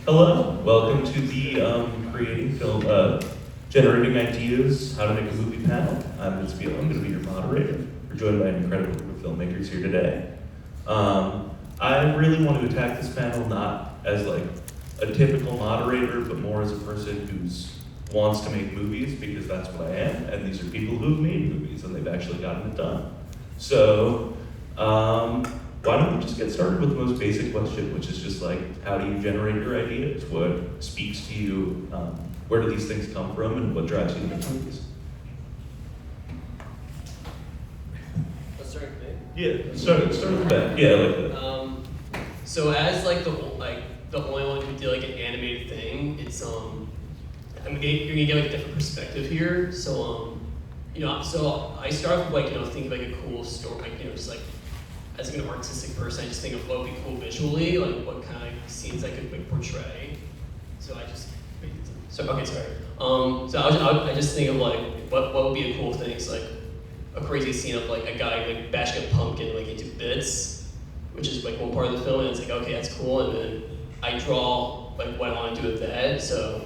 Hello, welcome to the Creating Film, Generating Ideas, How to Make a Movie panel. I'm Vincent Biello, I'm going to be your moderator. We're joined by an incredible group of filmmakers here today. I really want to attack this panel not as like a typical moderator, but more as a person who wants to make movies, because that's what I am, and these are people who've made movies and they've actually gotten it done. So, why don't we just get started with the most basic question, which is just like, how do you generate your ideas? What speaks to you? Where do these things come from, and what drives you to make movies? Let's start with me. Yeah, start with that. Yeah, I like that. So as like the only one who did like an animated thing, it's you're gonna get like a different perspective here. So so I start with like thinking like a cool story, like just like as like an artistic person, I just think of what would be cool visually, like what kind of scenes I could like portray. So I just so I just think of like what would be a cool thing. It's like a crazy scene of like a guy like bashing a pumpkin like into bits, which is like one part of the film, and it's like, okay, that's cool, and then I draw like what I want to do with that. So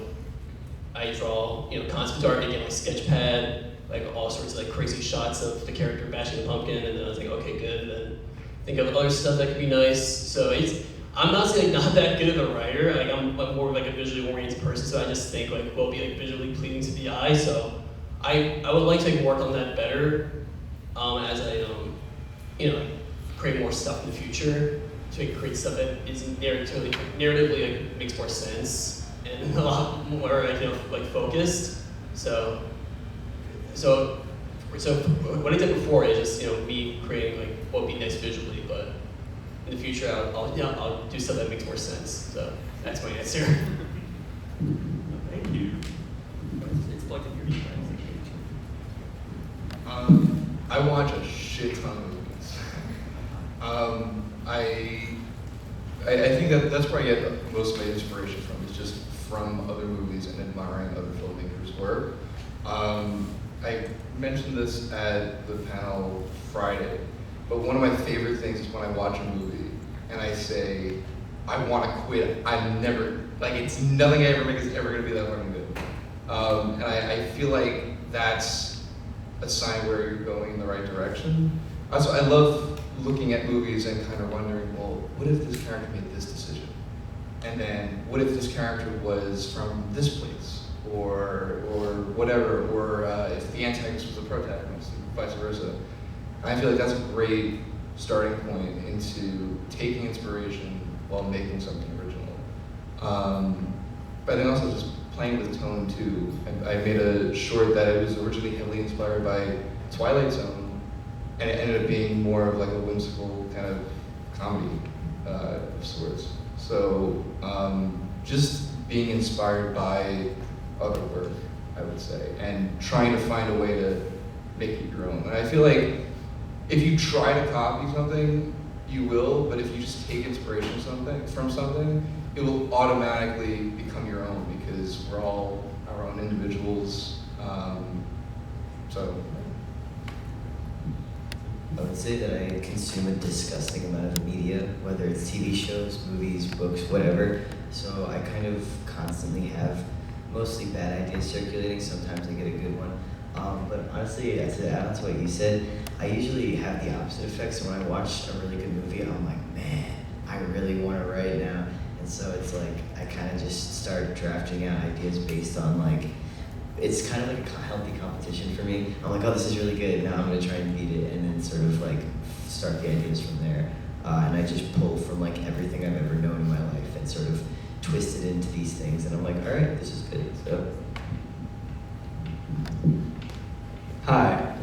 I draw concept art, again, like sketch pad, like all sorts of like crazy shots of the character bashing the pumpkin, and then I was like, okay, good, and then think of other stuff that could be nice. So I'm not saying not that good of a writer. Like I'm more of like a visually oriented person, so I just think like what will be like visually pleasing to the eye. So I would like to like, work on that better as I create more stuff in the future, to like, create stuff that is narratively like makes more sense and a lot more like focused. So what I did before is just me creating like what would be nice visually, but in the future I'll do stuff that makes more sense. So that's my answer. Thank you. It's plugged in here. I watch a shit ton of movies. I think that's where I get most of my inspiration from, is just from other movies and admiring other filmmakers' work. I mentioned this at the panel Friday, but one of my favorite things is when I watch a movie and I say, I want to quit. I'm never, like, it's nothing I ever make is ever going to be that fucking good. And I feel like that's a sign where you're going in the right direction. Also, I love looking at movies and kind of wondering, well, what if this character made this decision? And then what if this character was from this place? Or whatever, or if the antagonist was the protagonist, and vice versa. And I feel like that's a great starting point into taking inspiration while making something original. But then also just playing with tone too. I made a short that it was originally heavily inspired by Twilight Zone, and it ended up being more of like a whimsical kind of comedy of sorts. So just being inspired by other work, I would say, and trying to find a way to make it your own. And I feel like if you try to copy something, you will, but if you just take inspiration from something, it will automatically become your own, because we're all our own individuals. So I would say that I consume a disgusting amount of media, whether it's TV shows, movies, books, whatever. So I kind of constantly have mostly bad ideas circulating. Sometimes I get a good one. But honestly, to add on to what you said, I usually have the opposite effect. So when I watch a really good movie, I'm like, man, I really want to write now. And so it's like, I kind of just start drafting out ideas based on like, it's kind of like a healthy competition for me. I'm like, oh, this is really good. Now I'm going to try and beat it, and then sort of like start the ideas from there. And I just pull from like everything I've ever known in my life and sort of twist it into these things. And I'm like, all right, this is good. So. Hi.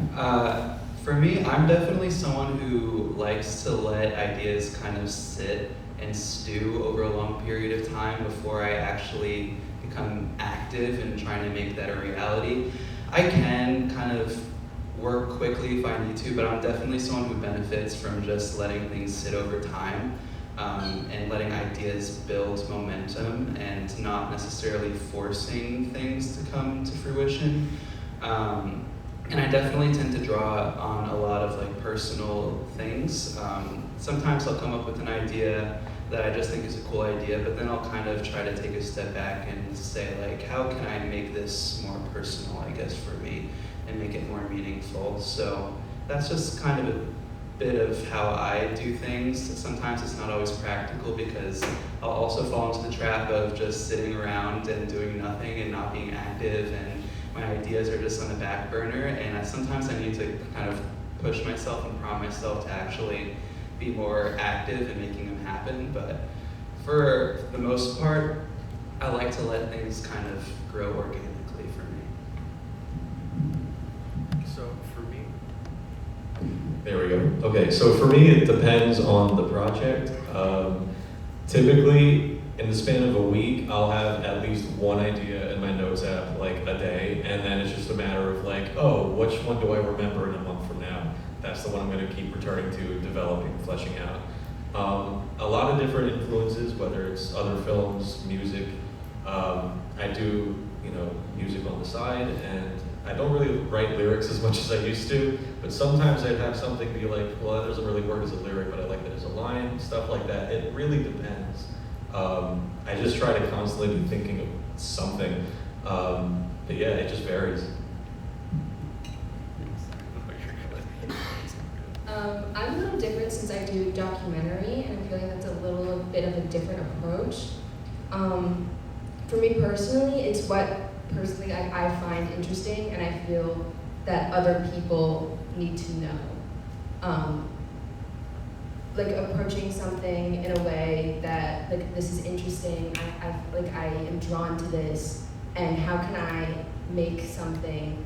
For me, I'm definitely someone who likes to let ideas kind of sit and stew over a long period of time before I actually become active in trying to make that a reality. I can kind of work quickly if I need to, but I'm definitely someone who benefits from just letting things sit over time and letting ideas build momentum and not necessarily forcing things to come to fruition. And I definitely tend to draw on a lot of like personal things. Sometimes I'll come up with an idea that I just think is a cool idea, but then I'll kind of try to take a step back and say, like, how can I make this more personal, I guess, for me, and make it more meaningful? So that's just kind of a bit of how I do things. Sometimes it's not always practical because I'll also fall into the trap of just sitting around and doing nothing and not being active, and my ideas are just on the back burner, and sometimes I need to kind of push myself and prompt myself to actually be more active in making them happen. But for the most part, I like to let things kind of grow organically for me. So for me, There we go. Okay, so for me, it depends on the project. Typically, in the span of a week, I'll have at least one idea in my notes app, like a day, and then it's just a matter of like, oh, which one do I remember in a month from now? That's the one I'm going to keep returning to, developing, fleshing out. A lot of different influences, whether it's other films, music. I do, music on the side, and I don't really write lyrics as much as I used to, but sometimes I'd have something be like, well, that doesn't really work as a lyric, but I like that as a line, stuff like that. It really depends. I just try to constantly be thinking of something, but yeah, it just varies. I'm a little different since I do documentary, and I feel like that's a little bit of a different approach. For me personally, it's what personally I find interesting, and I feel that other people need to know. Like approaching something in a way that like this is interesting. I am drawn to this, and how can I make something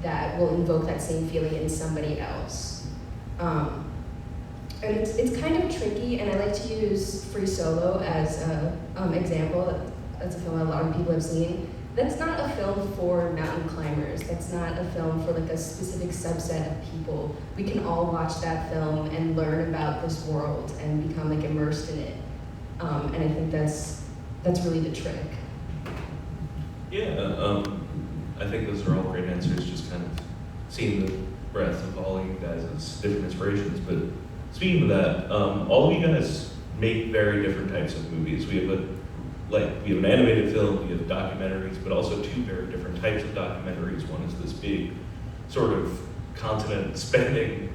that will invoke that same feeling in somebody else? And it's kind of tricky, and I like to use Free Solo as an example. That's a film that a lot of people have seen. That's not a film for mountain climbers. That's not a film for like a specific subset of people. We can all watch that film and learn about this world and become like immersed in it. And I think that's really the trick. Yeah, I think those are all great answers, just kind of seeing the breadth of all you guys' different inspirations. But speaking of that, all of you guys make very different types of movies. We have an animated film, we have documentaries, but also two very different types of documentaries. One is this big sort of continent-spanning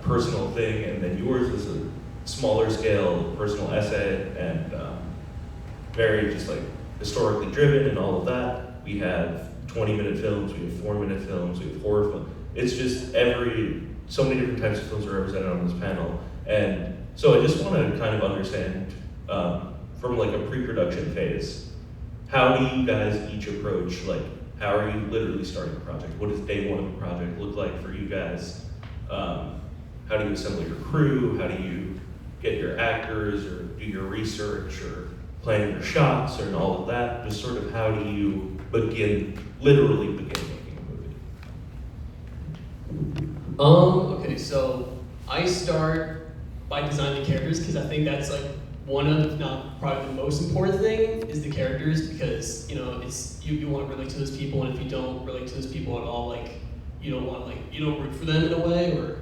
personal thing, and then yours is a smaller scale personal essay and very just like historically driven and all of that. We have 20-minute films, we have 4-minute films, we have horror films. It's just so many different types of films are represented on this panel. And so I just want to kind of understand from like a pre-production phase, how do you guys each approach, like, how are you literally starting a project? What does day one of a project look like for you guys? How do you assemble your crew? How do you get your actors or do your research or plan your shots and all of that? Just sort of how do you literally begin making a movie? Okay, so I start by designing the characters because I think that's like one of, if not probably the most important thing, is the characters, because it's you want to relate to those people, and if you don't relate to those people at all, like you don't root for them in a way, or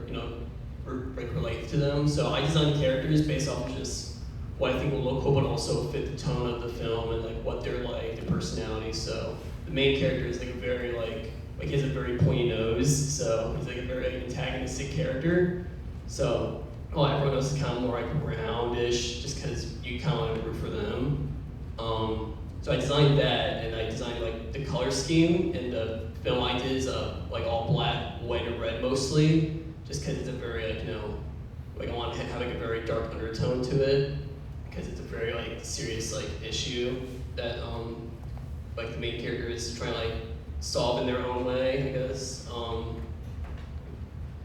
relate to them. So I design the characters based off of just what I think will look cool, but also fit the tone of the film and like what they're like, their personality. So the main character is like a very he has a very pointy nose, so he's like a very antagonistic character. So everyone else is kind of more like roundish, just because you kind of want to root for them. So I designed that, and I designed like the color scheme, and the film I did is like all black, white, and red mostly, just because it's a very I want to have like a very dark undertone to it, because it's a very like serious like issue that like the main character is trying to like solve in their own way, I guess.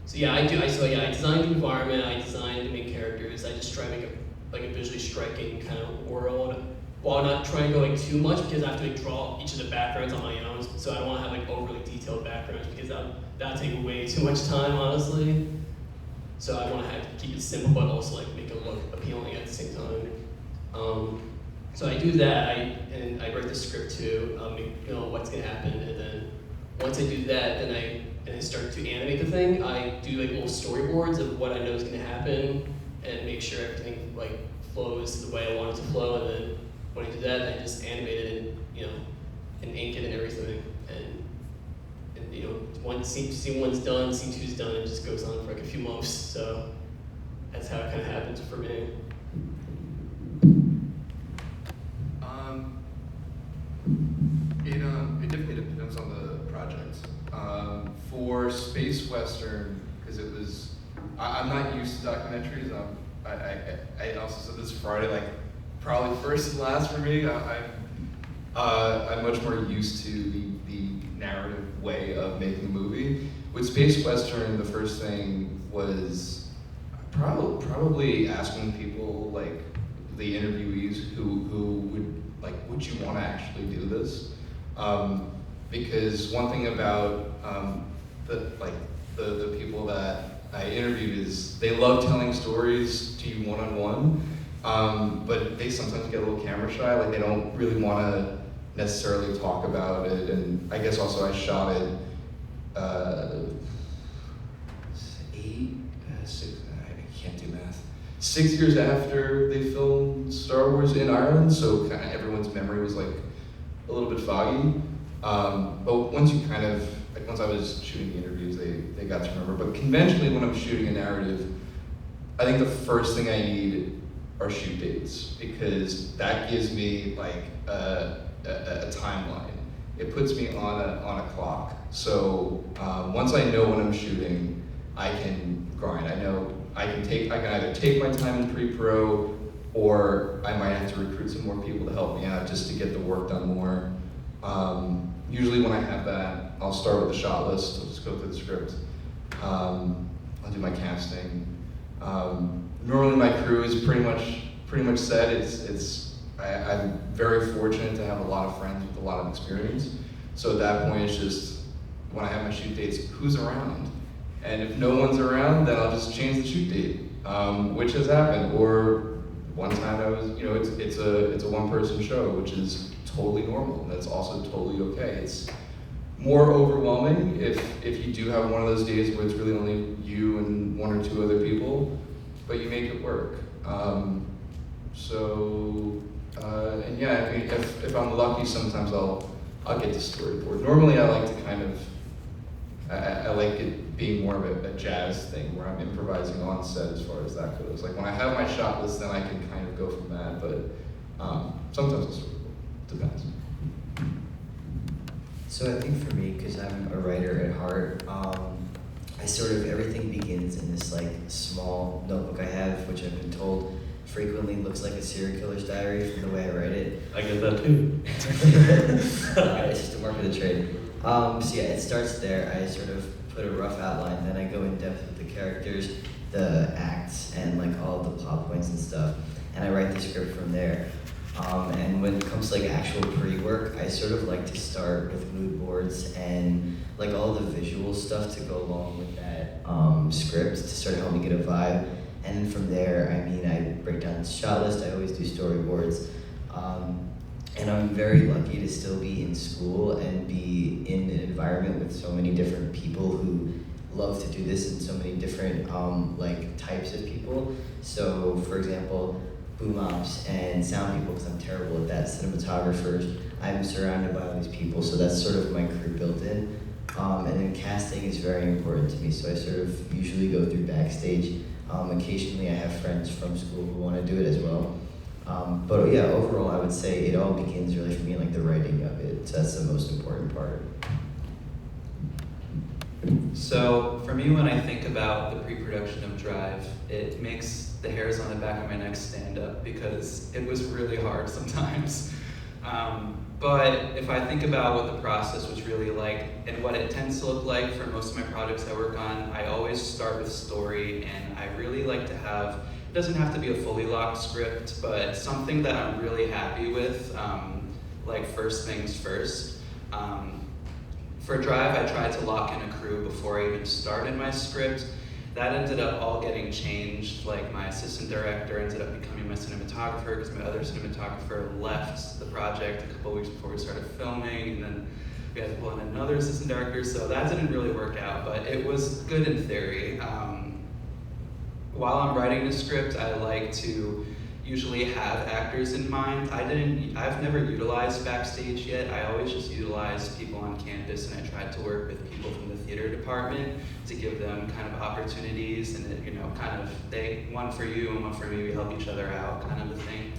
So yeah, I designed the environment, I designed the main characters. I just try to make a visually striking kind of world, while not trying to go like too much, because I have to like draw each of the backgrounds on my own. So I don't want to have like overly detailed backgrounds, because that'd take way too much time, honestly. So I want to keep it simple, but also like make it look appealing at the same time. So I do that, and I write the script too, what's gonna happen, and then once I do that, then I start to animate the thing. I do like little storyboards of what I know is gonna happen, and make sure everything like flows the way I want it to flow, and then when I do that, I just animate it and, you know, and ink it and everything. And you know, scene one's done, scene two's done, it just goes on for like a few months. So that's how it kind of happens for me. It definitely depends on the project. For Space Western, because it was, I'm not used to documentaries. I also said this Friday, like probably first and last for me. I'm much more used to the narrative way of making a movie. With Space Western, the first thing was probably asking people, like the interviewees, who would you want to actually do this? Because one thing about the people that I interviewed is they love telling stories to you one-on-one, but they sometimes get a little camera shy, like they don't really want to necessarily talk about it. And I guess also I shot it 6 years after they filmed Star Wars in Ireland, so kind of everyone's memory was like a little bit foggy. But once you kind of, like once I was shooting the interviews, they got to remember. But conventionally when I'm shooting a narrative, I think the first thing I need are shoot dates, because that gives me like a timeline. It puts me on a clock. So once I know when I'm shooting, I can grind. I know I can either take my time in pre-pro, or I might have to recruit some more people to help me out just to get the work done more. Usually when I have that, I'll start with the shot list. I'll just go through the script. I'll do my casting. Normally my crew is pretty much set. I'm very fortunate to have a lot of friends with a lot of experience. So at that point, it's just, when I have my shoot dates, who's around? And if no one's around, then I'll just change the shoot date, which has happened. Or one time I was, you know, it's a one-person show, which is totally normal. That's also totally okay. It's more overwhelming if you do have one of those days where it's really only you and one or two other people, but you make it work. And yeah, I mean, if I'm lucky, sometimes I'll get to storyboard. Normally, I like to kind of, I like it being more of a jazz thing where I'm improvising on set as far as that goes. Like when I have my shot list, then I can kind of go from that. But sometimes it's storyboard. Depends. So I think for me, because I'm a writer at heart, I sort of, everything begins in this like small notebook I have, which I've been told frequently looks like a serial killer's diary from the way I write it. I get that too. It's just a mark of the trade. So yeah, it starts there. I sort of put a rough outline, then I go in depth with the characters, the acts, and like all of the plot points and stuff, and I write the script from there. And when it comes to like actual pre-work, I sort of like to start with mood boards and like all the visual stuff to go along with that script to sort of help me get a vibe. And then from there, I mean, I break down the shot list. I always do storyboards. And I'm very lucky to still be in school and be in an environment with so many different people who love to do this and so many different like types of people. So for example, boom ops and sound people, because I'm terrible at that, cinematographers, I'm surrounded by all these people, so that's sort of my crew built in. And then casting is very important to me, so I sort of usually go through backstage. Occasionally I have friends from school who want to do it as well. But yeah, overall I would say it all begins really for me like the writing of it, so that's the most important part. So for me, when I think about the pre-production of Drive, it makes the hairs on the back of my neck stand up because it was really hard sometimes. But if I think about what the process was really like and what it tends to look like for most of my projects I work on, I always start with story, and I really like to have, it doesn't have to be a fully locked script, but something that I'm really happy with, like first things first. For Drive, I tried to lock in a crew before I even started my script. That ended up all getting changed. Like my assistant director ended up becoming my cinematographer because my other cinematographer left the project a couple of weeks before we started filming, and then we had to pull in another assistant director, so that didn't really work out, but it was good in theory. While I'm writing the script, I like to usually have actors in mind. I've never utilized backstage yet. I always just utilize people on campus, and I tried to work with people from the theater department to give them kind of opportunities, and it, kind of one for you and one for me, we help each other out, kind of a thing.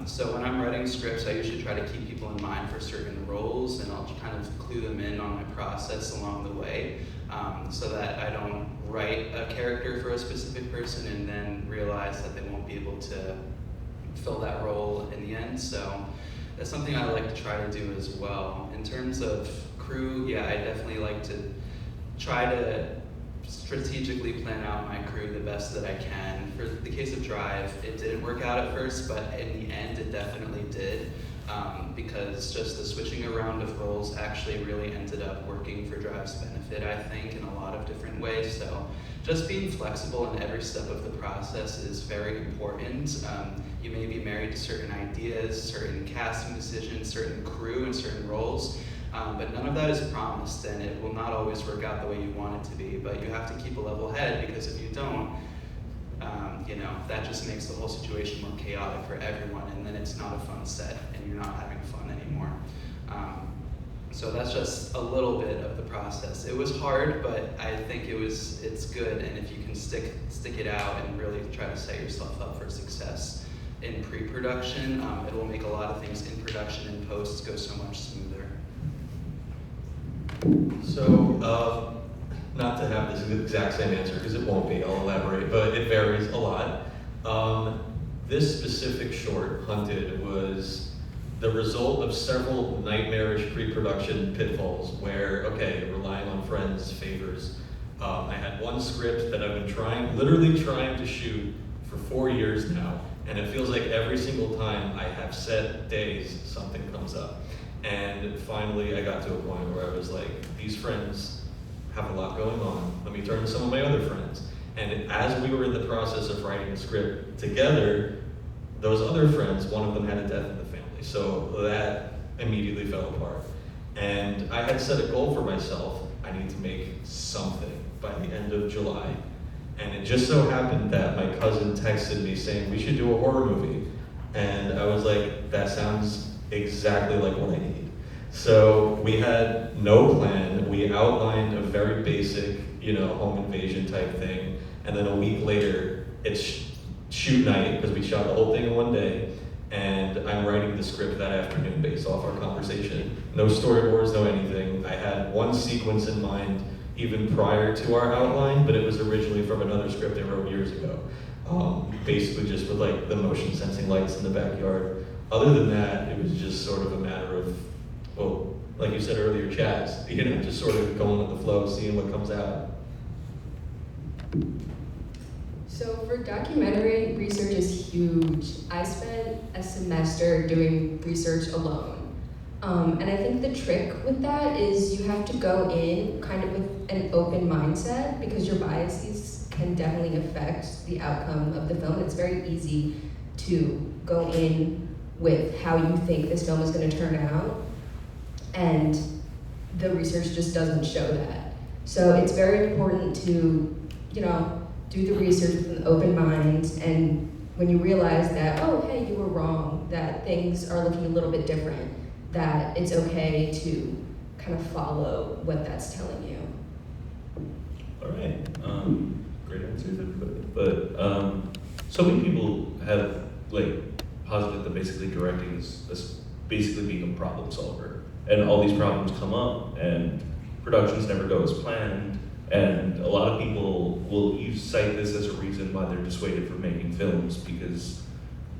So when I'm writing scripts, I usually try to keep people in mind for certain roles, and I'll kind of clue them in on my process along the way, so that I don't write a character for a specific person and then realize that they won't be able to fill that role in the end. So that's something I like to try to do as well. In terms of crew, yeah, I definitely like to try to strategically plan out my crew the best that I can. For the case of Drive, it didn't work out at first, but in the end it definitely did, because just the switching around of roles actually really ended up working for Drive's benefit, I think, in a lot of different ways. So just being flexible in every step of the process is very important. You may be married to certain ideas, certain casting decisions, certain crew, and certain roles, but none of that is promised, and it will not always work out the way you want it to be. But you have to keep a level head, because if you don't, that just makes the whole situation more chaotic for everyone, and then it's not a fun set, and you're not having fun anymore. So that's just a little bit of the process. It was hard, but I think it's good, and if you can stick it out and really try to set yourself up for success in pre-production, it will make a lot of things in production and post go so much smoother. So, not to have this exact same answer, because it won't be, I'll elaborate, but it varies a lot. This specific short, Hunted, was the result of several nightmarish pre-production pitfalls where, relying on friends' favors. I had one script that I've been literally trying to shoot for 4 years now, and it feels like every single time I have set days, something comes up. And finally, I got to a point where I was like, these friends have a lot going on. Let me turn to some of my other friends. And as we were in the process of writing the script together, those other friends, one of them had a death in the family. So that immediately fell apart. And I had set a goal for myself. I need to make something by the end of July. And it just so happened that my cousin texted me saying, we should do a horror movie. And I was like, that sounds exactly like what I need. So we had no plan. We outlined a very basic, home invasion type thing. And then a week later, it's shoot night, because we shot the whole thing in one day. And I'm writing the script that afternoon based off our conversation. No storyboards, no anything. I had one sequence in mind even prior to our outline, but it was originally from another script I wrote years ago. Basically just with like the motion sensing lights in the backyard. Other than that, it was just sort of a matter of, well, like you said earlier, chats, just sort of going with the flow, seeing what comes out. So for documentary, research is huge. I spent a semester doing research alone. And I think the trick with that is you have to go in kind of with an open mindset, because your biases can definitely affect the outcome of the film. It's very easy to go in with how you think this film is going to turn out, and the research just doesn't show that. So it's very important to, do the research with an open mind, and when you realize that, oh, hey, you were wrong, that things are looking a little bit different, that it's okay to kind of follow what that's telling you. All right, great answers, everybody. But so many people have posited that basically directing is basically being a problem solver, and all these problems come up, and productions never go as planned. And a lot of people will cite this as a reason why they're dissuaded from making films, because,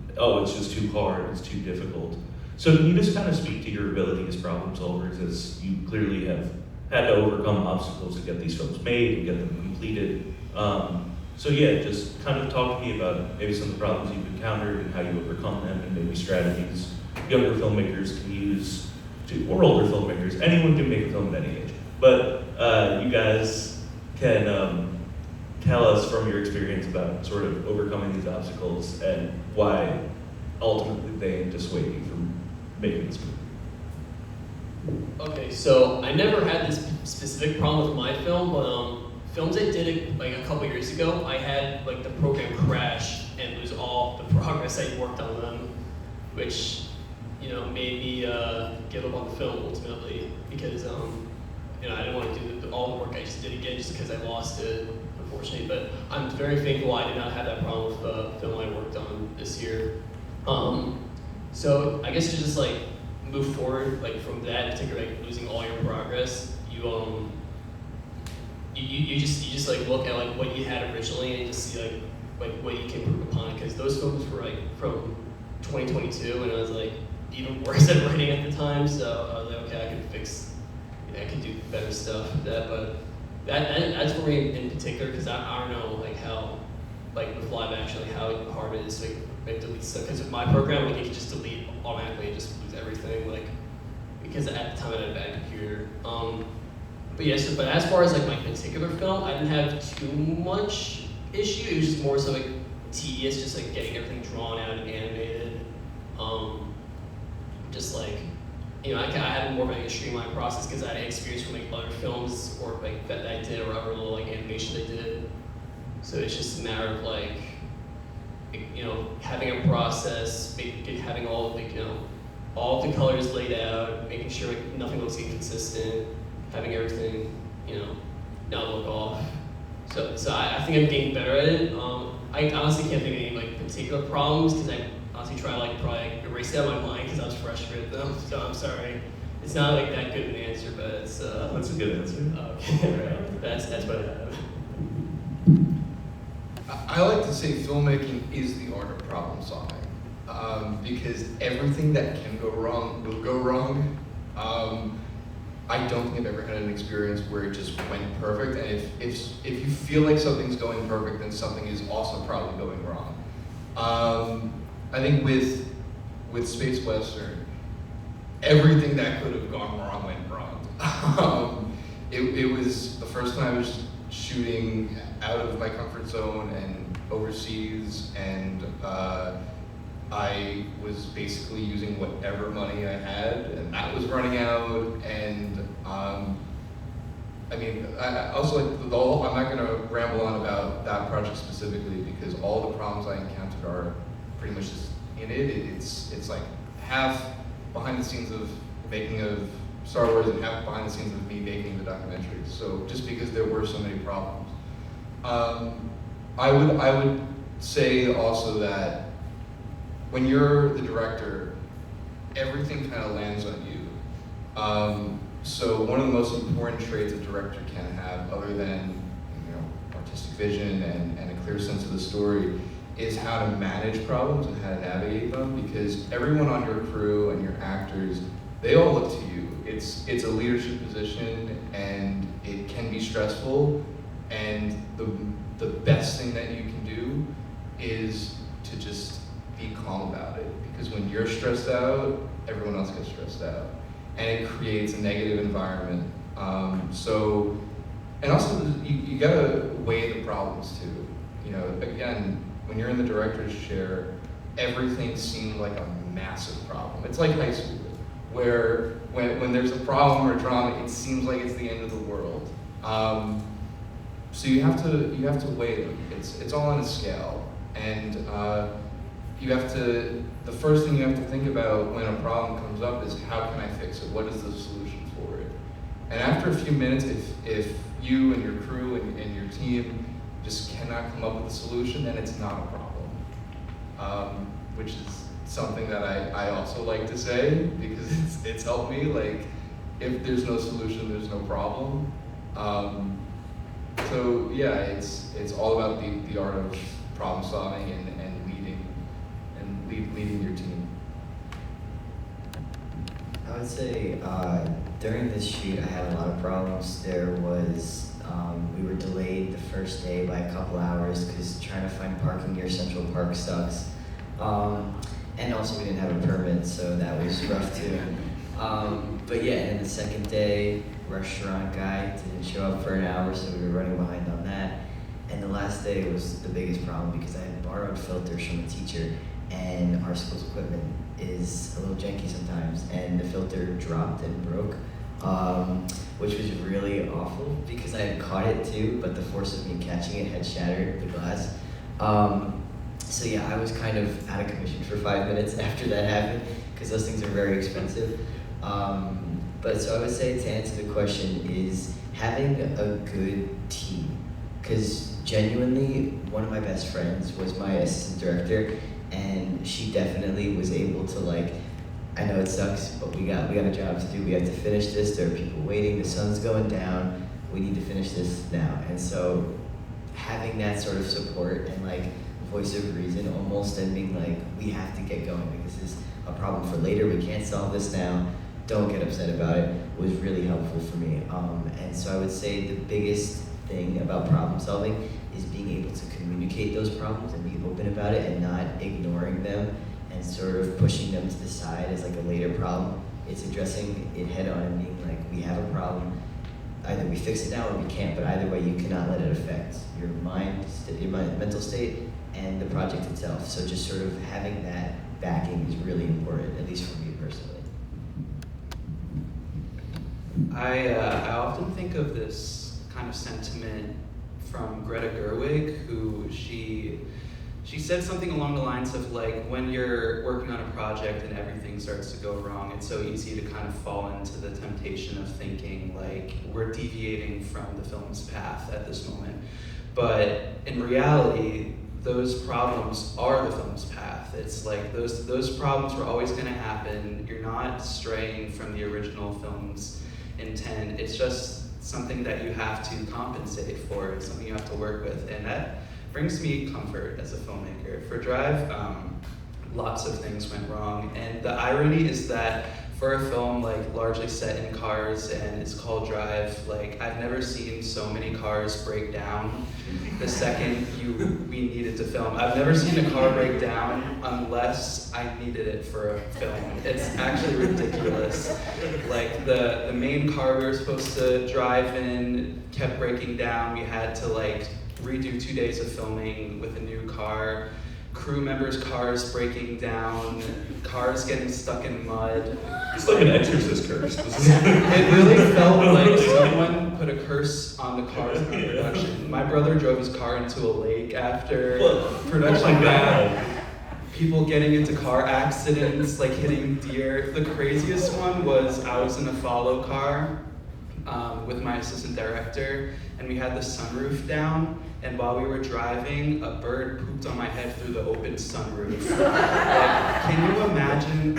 it's just too hard, it's too difficult. So can you just kind of speak to your ability as problem solvers, as you clearly have had to overcome obstacles to get these films made and get them completed? Just kind of talk to me about maybe some of the problems you've encountered and how you overcome them, and maybe strategies younger filmmakers can use or older filmmakers. Anyone can make a film at any age. But you guys can tell us from your experience about sort of overcoming these obstacles and why ultimately they dissuade you from making this movie. Okay, so I never had this specific problem with my film, but films I did a couple years ago, I had the program crash and lose all the progress that you worked on them, which, you know, made me give up on the film ultimately because, you know, I didn't want to do all the work I just did again just because I lost it, unfortunately. But I'm very thankful I did not have that problem with the film I worked on this year. So I guess to just like move forward, like from that particular, like losing all your progress, you just like look at like what you had originally and just see like what you can improve upon, because those films were like from 2022 and I was like even worse at writing at the time, so I was like, okay, I could do better stuff with that. But that's for me in particular, because I don't know like how, like with live action, like how hard it is to like delete stuff, because with my program, like you can just delete automatically and just lose everything, like because at the time I had a bad computer. But yes, but as far as like my particular film, I didn't have too much issue. It was just more so like tedious, just like getting everything drawn out and animated. Just like, you know, I had more of like a streamlined process because I had experience from like other films or like that I did or other little like animation I did. So it's just a matter of like, you know, having a process, having all of the, you know, all of the colors laid out, making sure like nothing looks inconsistent, having everything, you know, not look off. So I think I'm getting better at it. I honestly can't think of any like particular problems because I honestly try to like probably like, erase it out of my mind because I was frustrated with them. So I'm sorry. It's not like that good of an answer, but it's That's a good answer. okay. Right. That's what I have. I like to say filmmaking is the art of problem solving, because everything that can go wrong will go wrong. I don't think I've ever had an experience where it just went perfect, and if you feel like something's going perfect, then something is also probably going wrong. I think with SPACEWESTERN, everything that could have gone wrong went wrong. It was the first time I was shooting out of my comfort zone and overseas, and I was basically using whatever money I had, and that was running out. And I mean, I also like I'm not going to ramble on about that project specifically because all the problems I encountered are pretty much just in it. It's like half behind the scenes of making of Star Wars and half behind the scenes of me making the documentary. So just because there were so many problems, I would say also that when you're the director, everything kind of lands on you. So one of the most important traits a director can have, other than, you know, artistic vision and a clear sense of the story, is how to manage problems and how to navigate them, because everyone on your crew and your actors, they all look to you. It's a leadership position and it can be stressful, and the best thing that you can do is to just be calm about it, because when you're stressed out, everyone else gets stressed out, and it creates a negative environment. And also you gotta weigh the problems too. You know, again, when you're in the director's chair, everything seems like a massive problem. It's like high school, where when there's a problem or drama, it seems like it's the end of the world. So you have to weigh them. It's all on a scale, and the first thing you have to think about when a problem comes up is, how can I fix it? What is the solution for it? And after a few minutes, if you and your crew and your team just cannot come up with a solution, then it's not a problem. Which is something that I also like to say, because it's helped me. Like, if there's no solution, there's no problem. So yeah, it's all about the art of problem solving and leading your team. I would say during this shoot, I had a lot of problems. There was, we were delayed the first day by a couple hours because trying to find parking near Central Park sucks. And also we didn't have a permit, so that was rough too. But yeah, and the second day, restaurant guy didn't show up for an hour, so we were running behind on that. And the last day was the biggest problem because I had borrowed filters from a teacher, and our school's equipment is a little janky sometimes, and the filter dropped and broke, which was really awful because I had caught it too, but the force of me catching it had shattered the glass. So yeah, I was kind of out of commission for 5 minutes after that happened, because those things are very expensive. But so I would say, to answer the question, is having a good team. Because genuinely, one of my best friends was my assistant director, and she definitely was able to, like, I know it sucks, but we got a job to do. We have to finish this. There are people waiting. The sun's going down. We need to finish this now. And so having that sort of support and like voice of reason almost, and being like, we have to get going because this is a problem for later. We can't solve this now. Don't get upset about it, was really helpful for me. And so I would say the biggest thing about problem solving is being able to communicate those problems and be open about it and not ignoring them and sort of pushing them to the side as like a later problem. It's addressing it head on and being like, we have a problem. Either we fix it now or we can't, but either way you cannot let it affect your mind, your mental state, and the project itself. So just sort of having that backing is really important, at least for me personally. I often think of this kind of sentiment from Greta Gerwig, who she said something along the lines of like, when you're working on a project and everything starts to go wrong, it's so easy to kind of fall into the temptation of thinking like we're deviating from the film's path at this moment. But in reality, those problems are the film's path. It's like those problems were always going to happen. You're not straying from the original film's intent. It's just something that you have to compensate for. It's something you have to work with, and that brings me comfort as a filmmaker. For Drive, lots of things went wrong, and the irony is that for a film like largely set in cars and it's called Drive, like I've never seen so many cars break down the second we needed to film. I've never seen a car break down unless I needed it for a film. It's actually ridiculous. Like the main car we were supposed to drive in kept breaking down. We had to like redo 2 days of filming with a new car. Crew members' cars breaking down, cars getting stuck in mud. It's like an exorcist curse. It really felt like someone put a curse on the cars in production. My brother drove his car into a lake after production bad. People getting into car accidents, like hitting deer. The craziest one was I was in a follow car with my assistant director, and we had the sunroof down. And while we were driving, a bird pooped on my head through the open sunroof. Like, can you imagine?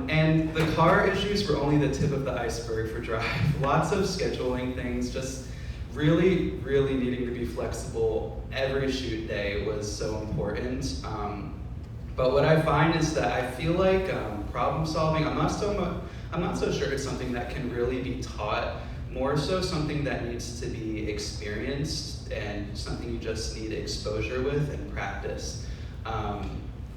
And the car issues were only the tip of the iceberg for Drive. Lots of scheduling things, just really, really needing to be flexible. Every shoot day was so important. But what I find is that I feel like problem solving, I'm not so sure it's something that can really be taught. More so something that needs to be experienced and something you just need exposure with and practice.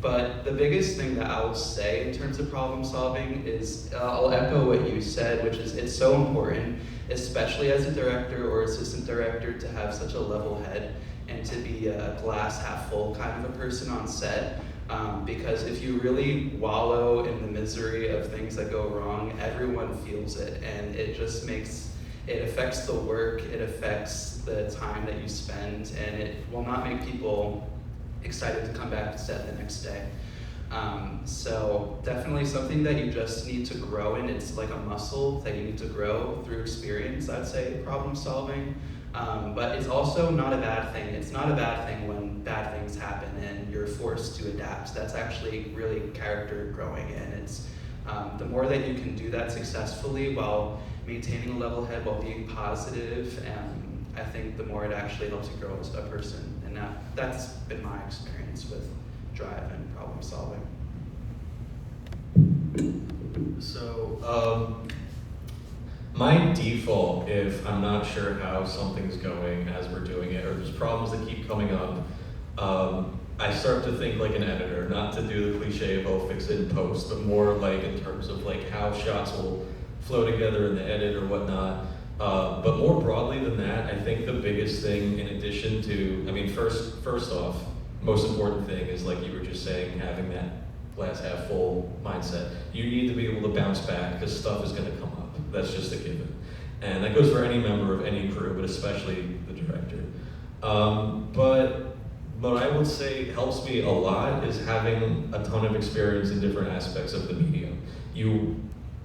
But the biggest thing that I will say in terms of problem solving is, I'll echo what you said, which is it's so important, especially as a director or assistant director, to have such a level head and to be a glass half full kind of a person on set. Because if you really wallow in the misery of things that go wrong, everyone feels it, and it just it affects the work, it affects the time that you spend, and it will not make people excited to come back to set the next day. So definitely something that you just need to grow in. It's like a muscle that you need to grow through experience, I'd say, problem solving. But it's also not a bad thing. It's not a bad thing when bad things happen and you're forced to adapt. That's actually really character growing, and it's the more that you can do that successfully while maintaining a level head, while being positive, and I think the more it actually helps you grow as a person. And that's been my experience with Drive and problem solving. So, my default, if I'm not sure how something's going as we're doing it, or there's problems that keep coming up, I start to think like an editor, not to do the cliche of oh, fix it in post, but more like in terms of like how shots will flow together in the edit or whatnot. But more broadly than that, I think the biggest thing, in addition to, I mean, first off, most important thing is, like you were just saying, having that glass half full mindset. You need to be able to bounce back because stuff is going to come up. That's just a given. And that goes for any member of any crew, but especially the director. But what I would say helps me a lot is having a ton of experience in different aspects of the medium.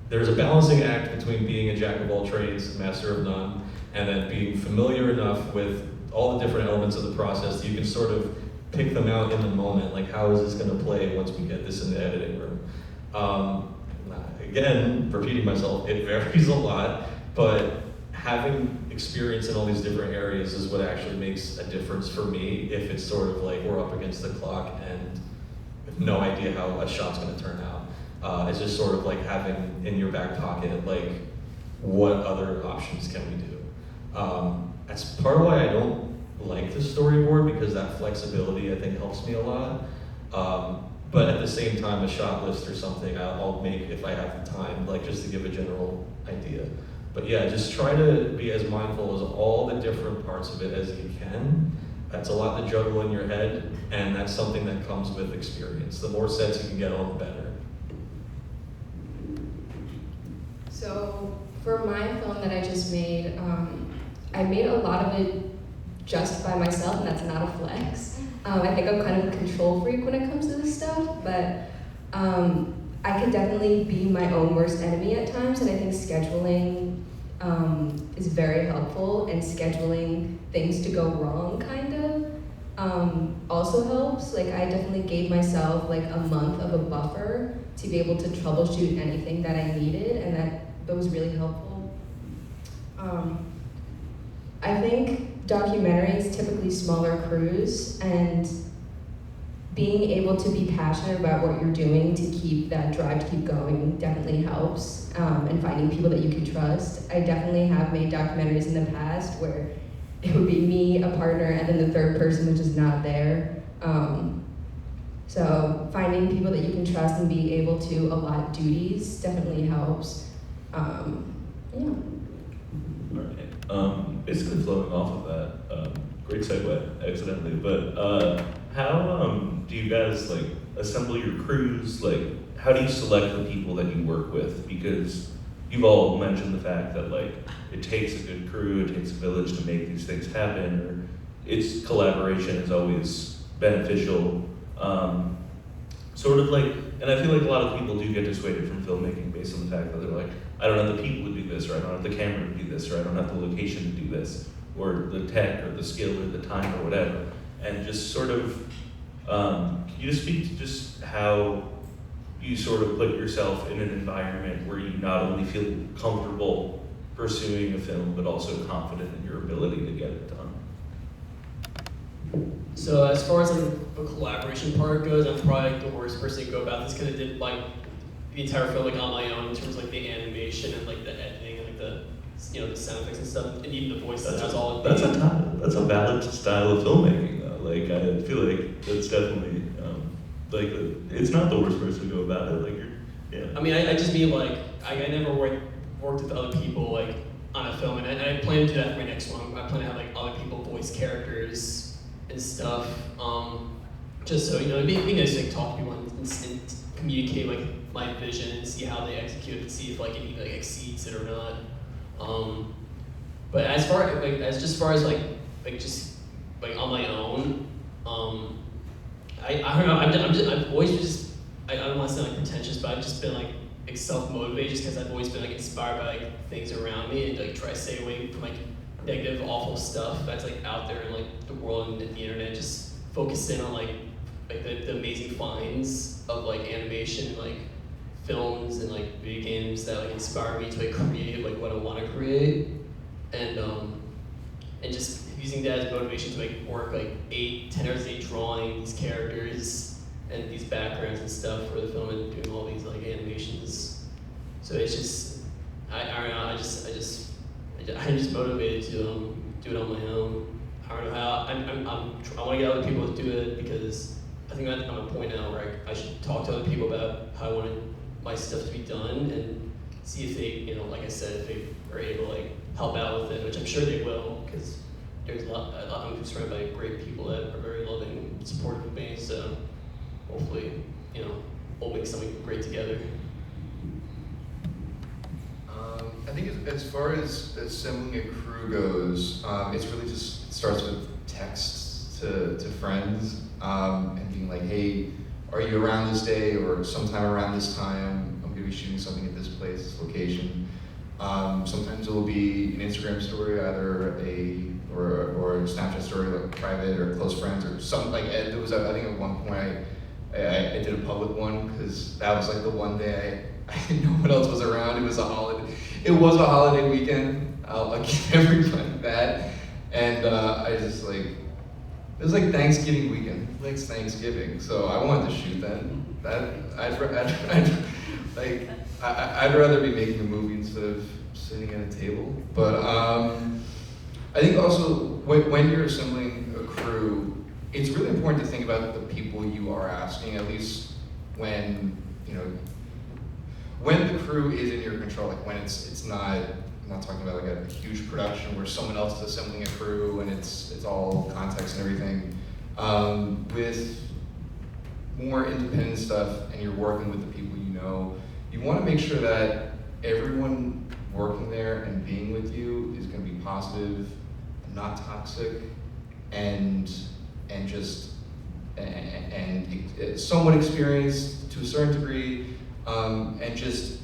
There's a balancing act between being a jack of all trades, master of none, and then being familiar enough with all the different elements of the process that you can sort of pick them out in the moment, like how is this going to play once we get this in the editing room. Again, repeating myself, it varies a lot, but having experience in all these different areas is what actually makes a difference for me if it's sort of like we're up against the clock and have no idea how a shot's going to turn out. It's just sort of like having in your back pocket, like, what other options can we do? That's part of why I don't like the storyboard, because that flexibility I think helps me a lot. But at the same time, a shot list or something I'll make if I have the time, like just to give a general idea. But yeah, just try to be as mindful as all the different parts of it as you can. That's a lot to juggle in your head, and that's something that comes with experience. The more sets you can get on, the better. So for my film that I just made, I made a lot of it just by myself, and that's not a flex. I think I'm kind of a control freak when it comes to this stuff, but I can definitely be my own worst enemy at times, and I think scheduling is very helpful, and scheduling things to go wrong kind of also helps. Like, I definitely gave myself like a month of a buffer to be able to troubleshoot anything that I needed, and that was really helpful. I think documentaries, typically smaller crews, and being able to be passionate about what you're doing to keep that drive to keep going definitely helps, and finding people that you can trust. I definitely have made documentaries in the past where it would be me, a partner, and then the third person was just not there. So finding people that you can trust and be able to allot duties definitely helps. Yeah. All right. Basically flowing off of that, great segue, accidentally, but how do you guys like assemble your crews? Like, how do you select the people that you work with? Because you've all mentioned the fact that like it takes a good crew, it takes a village to make these things happen, or its collaboration is always beneficial. Sort of like, and I feel like a lot of people do get dissuaded from filmmaking based on the fact that they're like, I don't have the people to do this, or I don't have the camera to do this, or I don't have the location to do this, or the tech, or the skill, or the time, or whatever. And just sort of, can you just speak to just how you sort of put yourself in an environment where you not only feel comfortable pursuing a film, but also confident in your ability to get it done? So as far as like the collaboration part goes, I'm probably like the worst person to go about this, because I did like the entire film like on my own in terms of like the animation and like the editing and like the, you know, the sound effects and stuff, and even the voice. That's all. That's a valid style of filmmaking though. Like, I feel like that's definitely like it's not the worst person to go about it. Like, yeah. I mean, I just mean like I never worked with other people like on a film, and I plan to do that for my next one. I plan to have like other people voice characters and stuff, just so, you know, it'd be nice to like talk to people and communicate like my vision and see how they execute it, and see if like it like exceeds it or not. But as far as like just like on my own, I don't know. I've always just, I don't want to sound like pretentious, but I've just been like self-motivated, just because I've always been like inspired by like things around me, and like try to stay away from like negative, awful stuff that's like out there in like the world and the internet. Just focus in on like the amazing finds of like animation, like films and like video games that like inspire me to like create like what I want to create, and just using that as motivation to like work like 8-10 hours a day drawing these characters and these backgrounds and stuff for the film, and doing all these like animations. So it's just I don't know. I'm just motivated to do it on my own. I don't know how. I want to get other people to do it, because I think I'm at a point now where I should talk to other people about how I want my stuff to be done, and see if they, you know, like I said, if they are able to like help out with it, which I'm sure they will, because there's a lot. I'm surrounded by great people that are very loving and supportive of me. So hopefully, you know, we'll make something great together. I think as far as assembling a crew goes, it's really just starts with text to friends and being like, hey, are you around this day or sometime around this time? I'm gonna be shooting something at this place, this location. Sometimes it will be an Instagram story, either or a Snapchat story, like private or close friends or something. Like there was, I think at one point I did a public one because that was like the one day no one else was around. It was a holiday. It was a holiday weekend. I'll give everybody that. And I just like, it was like Thanksgiving weekend, like Thanksgiving. So I wanted to shoot then. I'd rather be making a movie instead of sitting at a table. But I think also when you're assembling a crew, it's really important to think about the people you are asking, at least when, you know, when the crew is in your control, like when it's not, I'm not talking about like a huge production where someone else is assembling a crew and it's all context and everything. With more independent stuff and you're working with the people you know, you want to make sure that everyone working there and being with you is going to be positive, not toxic, and somewhat experienced to a certain degree, and just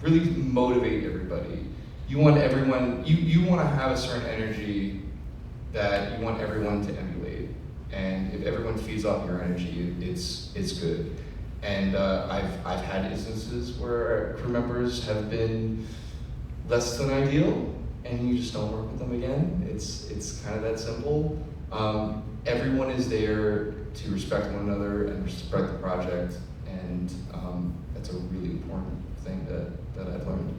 really motivate everybody. You want everyone, you want to have a certain energy that you want everyone to emulate. And if everyone feeds off your energy, it's good. And I've had instances where crew members have been less than ideal, and you just don't work with them again. It's kind of that simple. Everyone is there to respect one another and respect the project, and that's a really important thing that I've learned.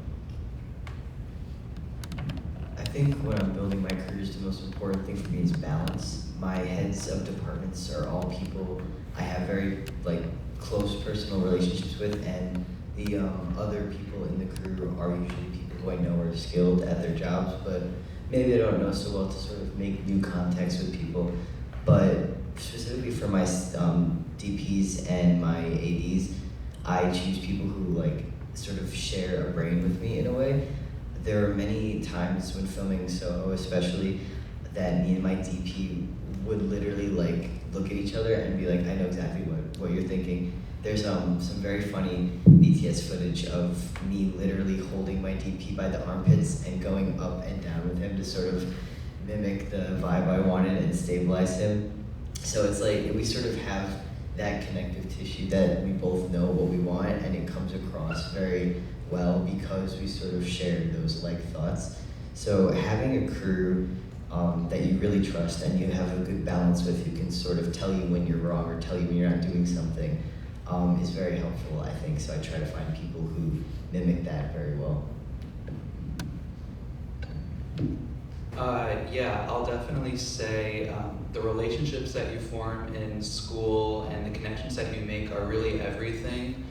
I think when I'm building my careers, the most important thing for me is balance. My heads of departments are all people I have very close personal relationships with, and the other people in the crew are usually people who I know are skilled at their jobs, but maybe I don't know so well to sort of make new contacts with people. But specifically for my DPs and my ADs, I choose people who sort of share a brain with me in a way. There are many times when filming solo, especially, that me and my DP would literally look at each other and be like, I know exactly what you're thinking. There's some very funny BTS footage of me literally holding my DP by the armpits and going up and down with him to sort of mimic the vibe I wanted and stabilize him. So it's like we sort of have that connective tissue that we both know what we want, and it comes across very well because we sort of share those thoughts. So having a crew that you really trust and you have a good balance with, who can sort of tell you when you're wrong or tell you when you're not doing something, is very helpful, I think. So I try to find people who mimic that very well. Yeah, I'll definitely say the relationships that you form in school and the connections that you make are really everything.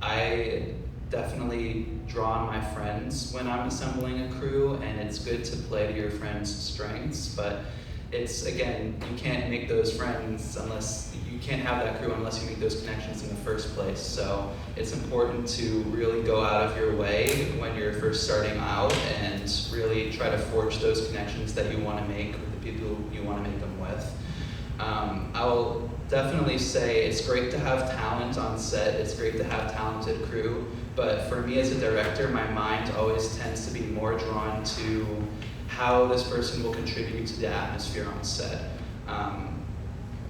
I definitely draw on my friends when I'm assembling a crew, and it's good to play to your friends' strengths, but it's, again, you can't make those friends unless, you can't have that crew unless you make those connections in the first place. So it's important to really go out of your way when you're first starting out and really try to forge those connections that you want to make with the people you want to make them with. I will definitely say it's great to have talent on set, it's great to have talented crew, but for me as a director, my mind always tends to be more drawn to how this person will contribute to the atmosphere on set. I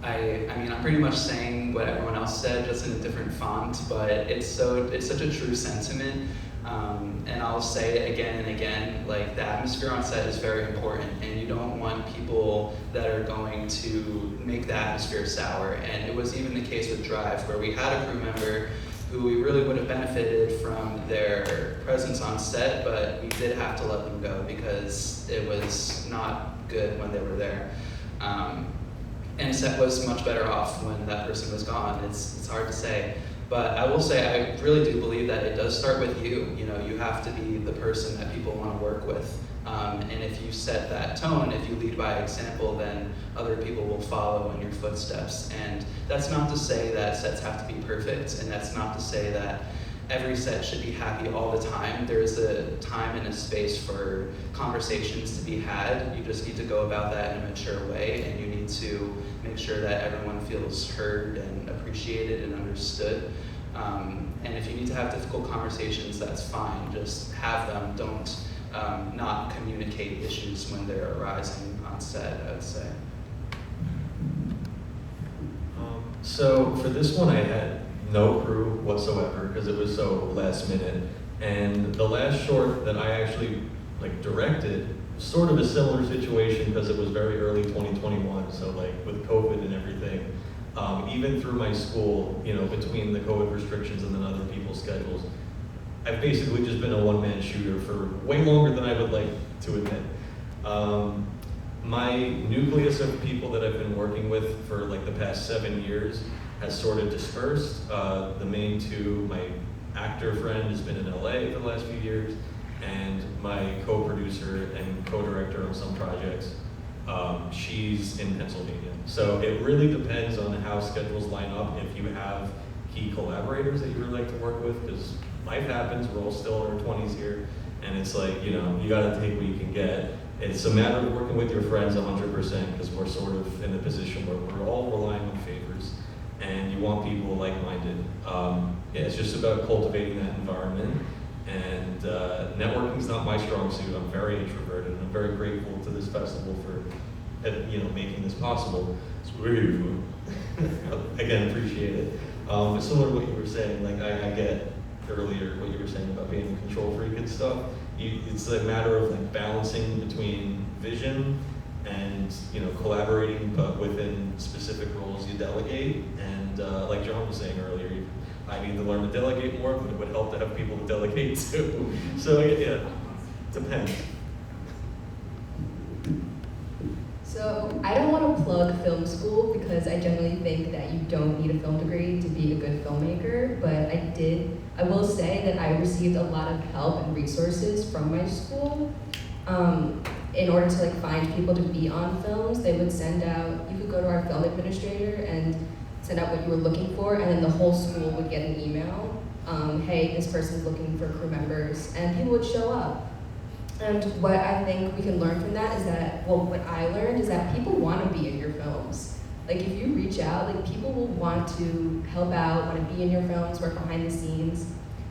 mean, I'm pretty much saying what everyone else said, just in a different font, but it's such a true sentiment. And I'll say it again and again, the atmosphere on set is very important, and you don't want people that are going to make the atmosphere sour. And it was even the case with Drive, where we had a crew member who we really would have benefited from their presence on set, but we did have to let them go because it was not good when they were there. And set was much better off when that person was gone. It's hard to say. But I will say, I really do believe that it does start with you. You know, you have to be the person that people want to work with. And if you set that tone, if you lead by example, then other people will follow in your footsteps. And that's not to say that sets have to be perfect, and that's not to say that every set should be happy all the time. There's a time and a space for conversations to be had. You just need to go about that in a mature way, and you need to make sure that everyone feels heard and appreciated and understood. And if you need to have difficult conversations, that's fine. Just have them. Don't not communicate issues when they're arising on set, I'd say. So for this one, I had no crew whatsoever because it was so last minute. And the last short that I actually directed was sort of a similar situation because it was very early 2021. So with COVID and everything, even through my school, between the COVID restrictions and then other people's schedules, I've basically just been a one-man shooter for way longer than I would like to admit. My nucleus of people that I've been working with for the past 7 years has sort of dispersed. The main two, my actor friend has been in LA for the last few years, and my co-producer and co-director on some projects, she's in Pennsylvania. So it really depends on how schedules line up, if you have key collaborators that you really like to work with, because life happens, we're all still in our 20s here, and it's you gotta take what you can get. It's a matter of working with your friends 100%, because we're sort of in a position where we're all relying on favors, and you want people like-minded. It's just about cultivating that environment, and networking's not my strong suit. I'm very introverted, and I'm very grateful to this festival for making this possible. That's what we're here for. Again, appreciate it. But similar to what you were saying, I get earlier what you were saying about being a control freak and stuff. It's a matter of balancing between vision and collaborating, but within specific roles you delegate. And like John was saying earlier, I need to learn to delegate more, but it would help to have people to delegate to. So yeah, depends. So I don't want to plug film school because I generally think that you don't need a film degree to be a good filmmaker, but I will say that I received a lot of help and resources from my school. In order to find people to be on films, they would send out, you could go to our film administrator and send out what you were looking for, and then the whole school would get an email, hey, this person's looking for crew members, and people would show up. And what I think we can learn from that is that, what I learned is that people want to be in your films. If you reach out, people will want to help out, want to be in your films, work behind the scenes.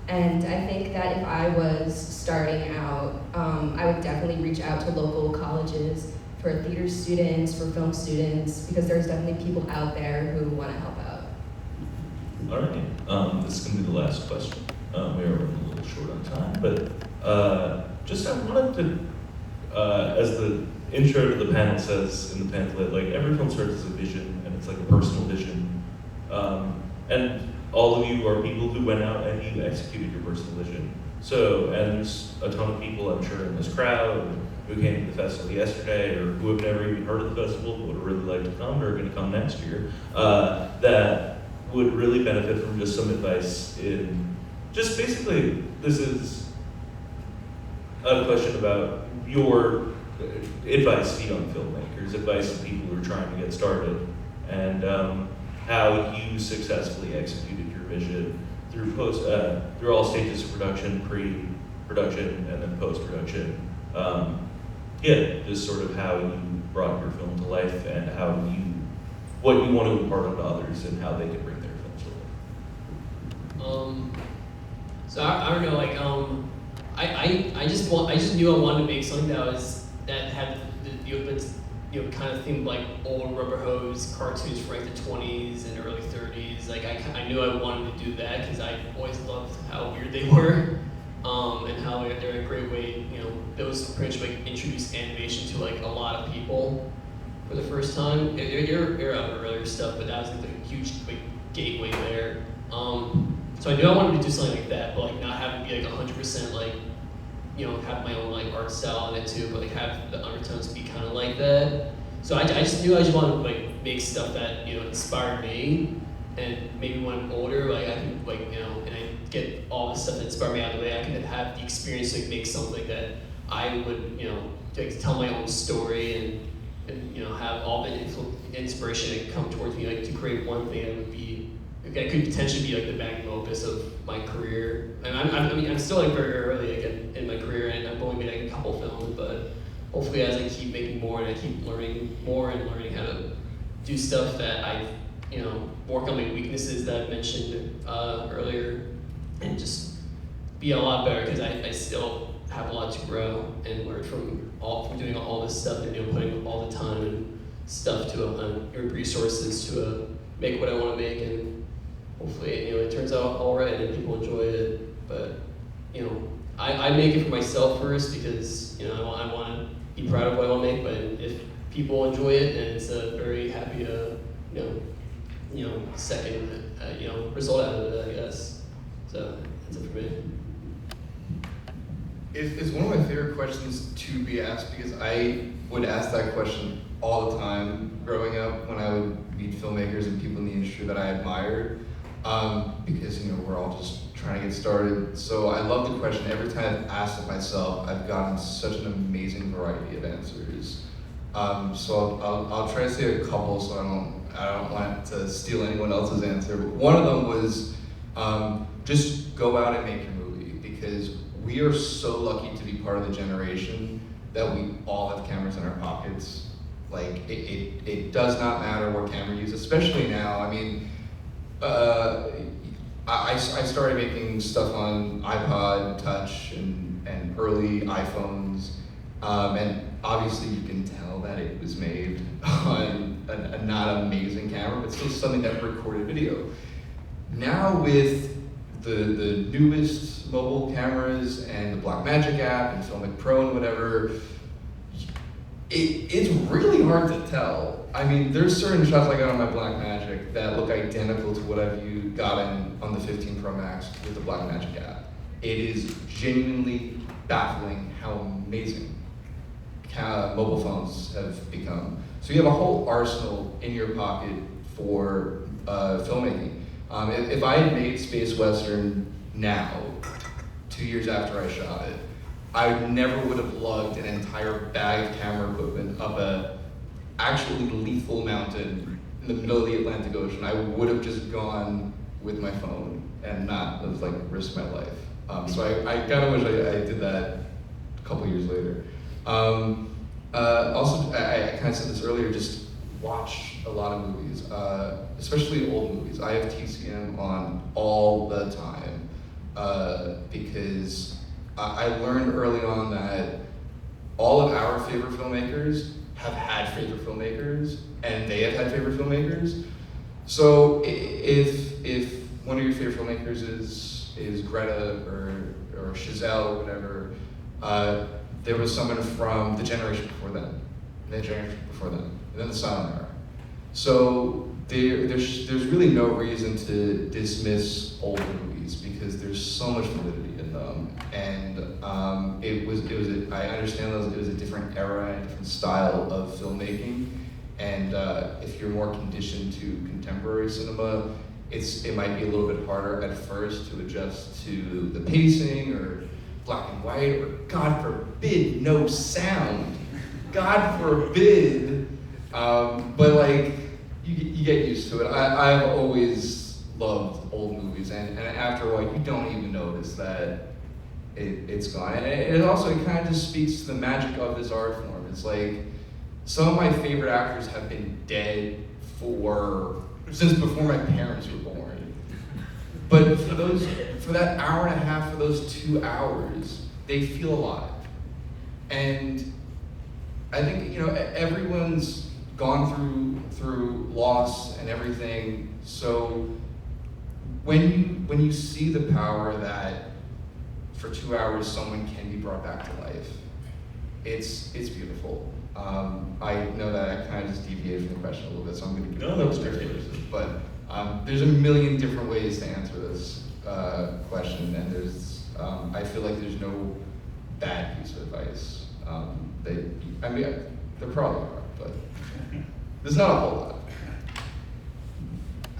And I think that if I was starting out, I would definitely reach out to local colleges for theater students, for film students, because there's definitely people out there who want to help out. All right, this is going to be the last question. We are running a little short on time, but I wanted to, as the intro to the panel says in the pamphlet, every film starts as a vision, and it's a personal vision. And all of you are people who went out and you executed your personal vision. So, and there's a ton of people, I'm sure, in this crowd who came to the festival yesterday, or who have never even heard of the festival, but would really like to come, or are going to come next year, that would really benefit from just some advice in, just basically, this is a question about your advice to young filmmakers, advice to people who are trying to get started, and how you successfully executed your vision through all stages of production, pre-production, and then post-production. Just sort of how you brought your film to life, and what you want to impart onto others, and how they can bring their films to life. So I don't know, I just knew I wanted to make something that had the kind of themed old rubber hose cartoons from the 20s and early 30s. I knew I wanted to do that because I always loved how weird they were, and how they're a great way. Those pretty much introduced animation to a lot of people for the first time. You're out of earlier stuff, but that was the huge gateway there. So I knew I wanted to do something like that, but not have it be 100% have my own art style in it too, but have the undertones be kind of like that. So I just knew I just wanted to make stuff that inspired me, and maybe when I'm older, I can and I get all the stuff that inspired me out of the way, I can have the experience to make something that I would tell my own story, and have all the inspiration that come towards me to create one thing that would be that could potentially be like the magnum opus of my career. And I'm still like very early like in my career, and I've only made like a couple films, but hopefully as I keep making more and I keep learning more and learning how to do stuff that I, work on my weaknesses that I mentioned earlier, and just be a lot better, because I still have a lot to grow and learn from doing all this stuff, and putting all the time and stuff to resources to make what I want to make, and hopefully it turns out all right and people enjoy it. But I make it for myself first, because I want to be proud of what I want to make. But if people enjoy it, then it's a very happy second result out of it, I guess. So that's it for me. It's one of my favorite questions to be asked, because I would ask that question all the time growing up when I would meet filmmakers and people in the industry that I admired, because we're all just trying to get started. So I love the question. Every time I've asked it myself, I've gotten such an amazing variety of answers. So I'll try to say a couple, so I don't want to steal anyone else's answer. But one of them was just go out and make your movie, because we are so lucky to be part of the generation that we all have cameras in our pockets. Like, it does not matter what camera you use, especially now. I mean, I started making stuff on iPod Touch and early iPhones, and obviously you can tell that it was made on a not amazing camera, but still something that recorded video. Now with the newest mobile cameras and the Blackmagic app and Filmic Pro and whatever, it's really hard to tell. I mean, there's certain shots I got on my Blackmagic that look identical to what I've gotten on the 15 Pro Max with the Blackmagic app. It is genuinely baffling how amazing mobile phones have become. So you have a whole arsenal in your pocket for filmmaking. If I had made Space Western now, 2 years after I shot it, I never would have lugged an entire bag of camera equipment up a actually lethal mountain in the middle of the Atlantic Ocean. I would have just gone with my phone and not have risked my life. So I kind of wish I did that a couple years later. Also, I kind of said this earlier, just watch a lot of movies, especially old movies. I have TCM on all the time, because I learned early on that all of our favorite filmmakers have had favorite filmmakers, and they have had favorite filmmakers. So if one of your favorite filmmakers is Greta or Chazelle or whatever, there was someone from the generation before them, and the generation before them, and then the silent era. So there's really no reason to dismiss older movies, because there's so much validity in them. And I understand it was a different era and a different style of filmmaking. And if you're more conditioned to contemporary cinema, it might be a little bit harder at first to adjust to the pacing or black and white, or God forbid, no sound. God forbid. But you get used to it. I've always loved old movies, and after a while, you don't even notice that it's gone. And it also kind of just speaks to the magic of this art form. It's like, some of my favorite actors have been dead since before my parents were born. But for that hour and a half, for those 2 hours, they feel alive. And I think everyone's gone through loss and everything. So when you see the power that for 2 hours someone can be brought back to life, it's beautiful. I know that I kind of just deviated from the question a little bit, so I'm going to give those differences. But there's a million different ways to answer this question, and I feel like there's no bad piece of advice. There probably are, but there's not a whole lot.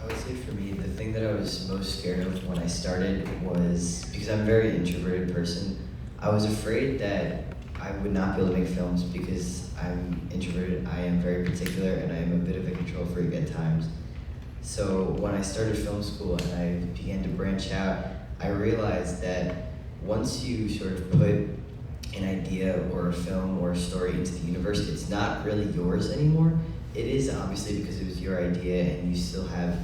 I would say for me, the thing that I was most scared of when I started was, because I'm a very introverted person, I was afraid that I would not be able to make films because I'm introverted. I am very particular, and I am a bit of a control freak at times. So when I started film school and I began to branch out, I realized that once you sort of put an idea or a film or a story into the universe, it's not really yours anymore. It is obviously because it was your idea and you still have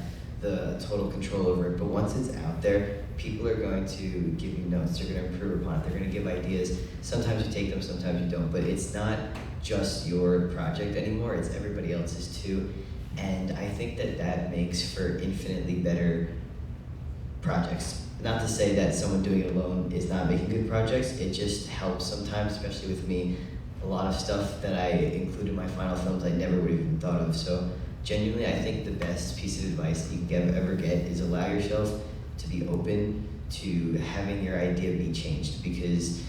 the total control over it, but once it's out there, people are going to give you notes, they're going to improve upon it, they're going to give ideas. Sometimes you take them, sometimes you don't, but it's not just your project anymore, it's everybody else's too. And I think that that makes for infinitely better projects. Not to say that someone doing it alone is not making good projects, it just helps sometimes, especially with me. A lot of stuff that I include in my final films I never would have even thought of. So genuinely, I think the best piece of advice that you can ever get is allow yourself to be open to having your idea be changed, because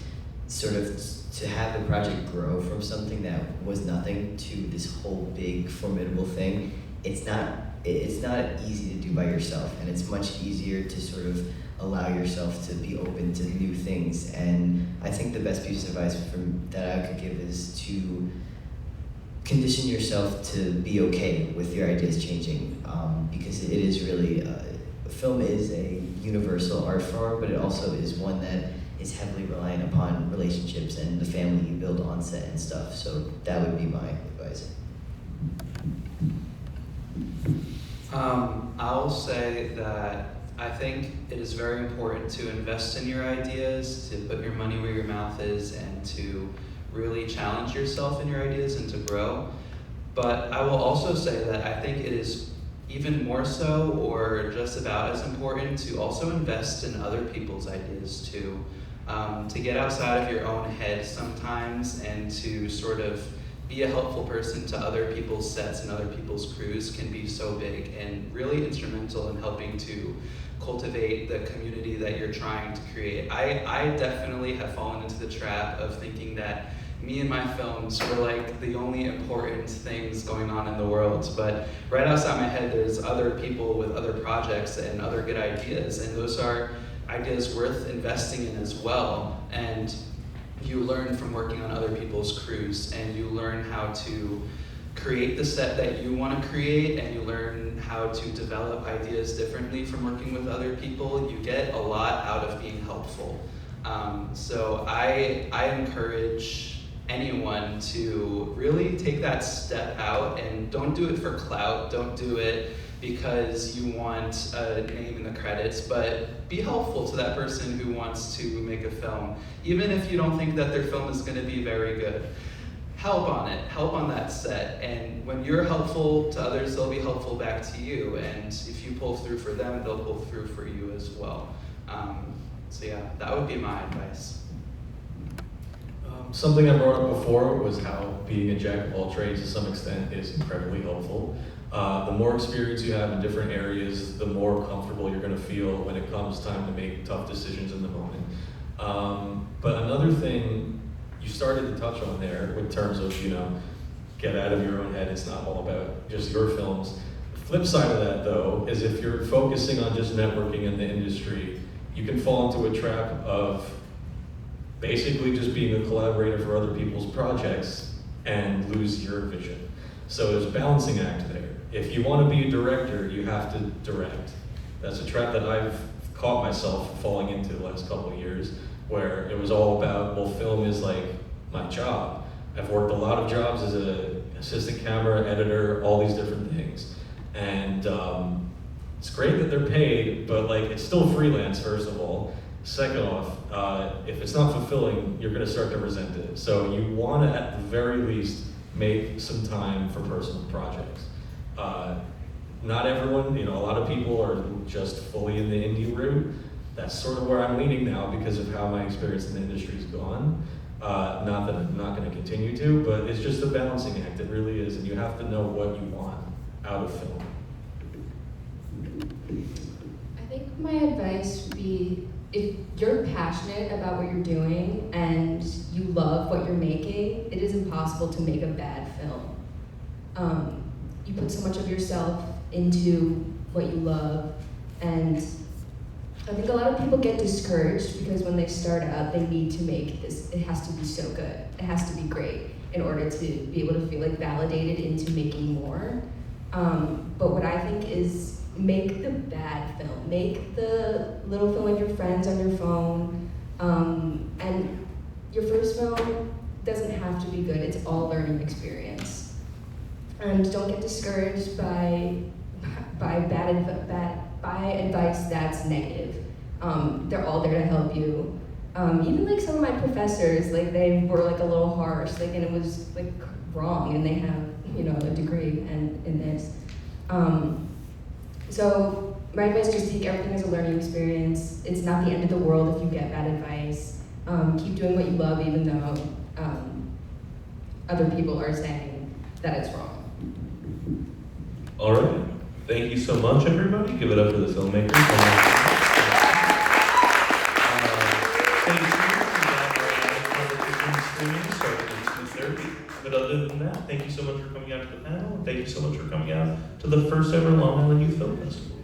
sort of to have the project grow from something that was nothing to this whole big formidable thing, it's not easy to do by yourself, and it's much easier to sort of allow yourself to be open to new things. And I think the best piece of advice that I could give is to condition yourself to be okay with your ideas changing, because it is really, film is a universal art form, but it also is one that is heavily reliant upon relationships and the family you build on set and stuff. So that would be my advice. I'll say that I think it is very important to invest in your ideas, to put your money where your mouth is, and to really challenge yourself in your ideas and to grow. But I will also say that I think it is even more so, or just about as important, to also invest in other people's ideas too. To get outside of your own head sometimes and to sort of be a helpful person to other people's sets and other people's crews can be so big and really instrumental in helping to cultivate the community that you're trying to create. I definitely have fallen into the trap of thinking that me and my films were like the only important things going on in the world, but right outside my head there's other people with other projects and other good ideas, and those are ideas worth investing in as well. And you learn from working on other people's crews, and you learn how to create the set that you want to create, and you learn how to develop ideas differently from working with other people. You get a lot out of being helpful. So I encourage anyone to really take that step out, and don't do it for clout, don't do it because you want a name in the credits, but be helpful to that person who wants to make a film. Even if you don't think that their film is going to be very good, help on it, help on that set. And when you're helpful to others, they'll be helpful back to you. And if you pull through for them, they'll pull through for you as well. So yeah, that would be my advice. Something I brought up before was how being a jack of all trades to some extent is incredibly helpful. The more experience you have in different areas, the more comfortable you're going to feel when it comes time to make tough decisions in the moment. But another thing you started to touch on there in terms of, get out of your own head, it's not all about just your films. The flip side of that, though, is if you're focusing on just networking in the industry, you can fall into a trap of basically just being a collaborator for other people's projects and lose your vision. So there's a balancing act there. If you want to be a director, you have to direct. That's a trap that I've caught myself falling into the last couple of years, where it was all about, well, film is like my job. I've worked a lot of jobs as an assistant camera editor, all these different things. And it's great that they're paid, but it's still freelance, first of all. Second off, if it's not fulfilling, you're going to start to resent it. So you want to, at the very least, make some time for personal projects. Not everyone, a lot of people are just fully in the indie route. That's sort of where I'm leaning now because of how my experience in the industry's gone. Not that I'm not going to continue to, but it's just a balancing act. It really is, and you have to know what you want out of film. I think my advice would be, if you're passionate about what you're doing and you love what you're making, it is impossible to make a bad film. You put so much of yourself into what you love, and I think a lot of people get discouraged because when they start out, they need to make this, it has to be so good, it has to be great in order to be able to feel validated into making more. But what I think is make the bad film. Make the little film with your friends on your phone. And your first film doesn't have to be good. It's all learning experience. And don't get discouraged by advice that's negative. They're all there to help you. Even like some of my professors, like they were like a little harsh, like, and it was like wrong, and they have, you know, a degree in this. So my advice is just take everything as a learning experience. It's not the end of the world if you get bad advice. Keep doing what you love, even though other people are saying that it's wrong. All right. Thank you so much, everybody. Give it up for the filmmakers. Stay tuned. We have our streaming starting at 2:30. But other than that, thank you so much for coming out to the panel. And thank you so much for coming out to the first ever Long Island Youth Film Festival.